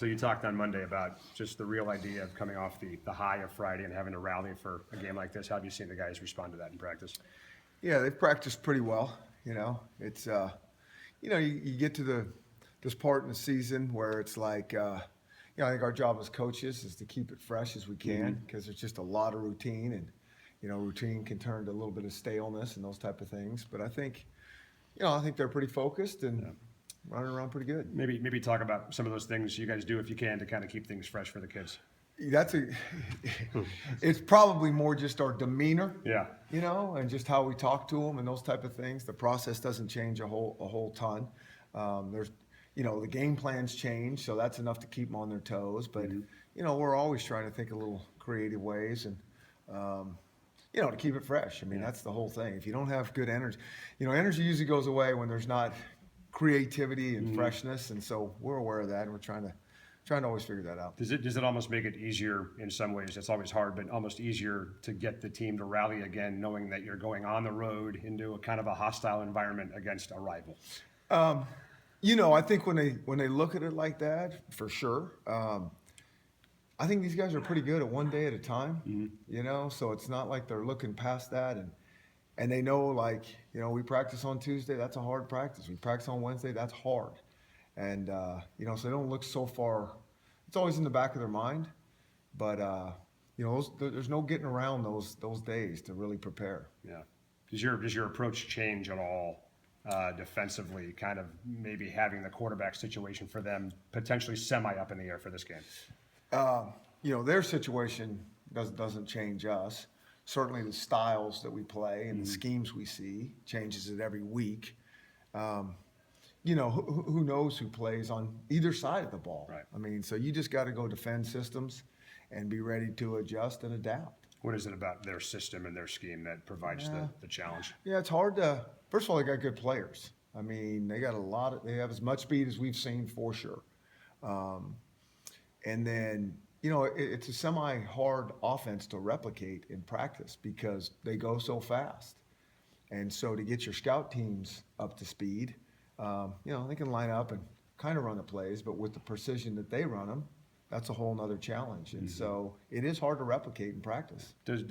So you talked on Monday about just the real idea of coming off the high of Friday and having to rally for a game like this. How have you seen the guys respond to that in practice? Yeah, they've practiced pretty well. It's you get to this part in the season where it's like I think our job as coaches is to keep it fresh as we can because there's just a lot of routine and routine can turn to a little bit of staleness and those type of things. But I think they're pretty focused and running around pretty good. Maybe talk about some of those things you guys do if you can to kind of keep things fresh for the kids. It's probably more just our demeanor, Yeah. and just how we talk to them and those type of things. The process doesn't change a whole ton. There's, the game plans change, so that's enough to keep them on their toes. But we're always trying to think of little creative ways and to keep it fresh. I mean, that's the whole thing. If you don't have good energy, energy usually goes away when there's not creativity and freshness, and so we're aware of that, and we're trying to always figure that out. Does it almost make it easier in some ways? It's always hard, but almost easier to get the team to rally again, knowing that you're going on the road into a kind of a hostile environment against a rival? I think when they look at it like that, for sure. I think these guys are pretty good at one day at a time. So it's not like they're looking past that and they know, we practice on Tuesday, that's a hard practice. We practice on Wednesday, that's hard. And, so they don't look so far. It's always in the back of their mind. But, there's no getting around those days to really prepare. Yeah. Does your approach change at all defensively, kind of maybe having the quarterback situation for them potentially semi up in the air for this game? Their situation doesn't change us. Certainly the styles that we play and the schemes we see changes it every week. Who knows who plays on either side of the ball. Right. I mean, so you just got to go defend systems and be ready to adjust and adapt. What is it about their system and their scheme that provides the challenge? Yeah, it's hard to – first of all, they got good players. I mean, they have as much speed as we've seen for sure. And then, it's a semi-hard offense to replicate in practice because they go so fast. And so to get your scout teams up to speed – they can line up and kind of run the plays, but with the precision that they run them, that's a whole nother challenge. And so it is hard to replicate in practice. Does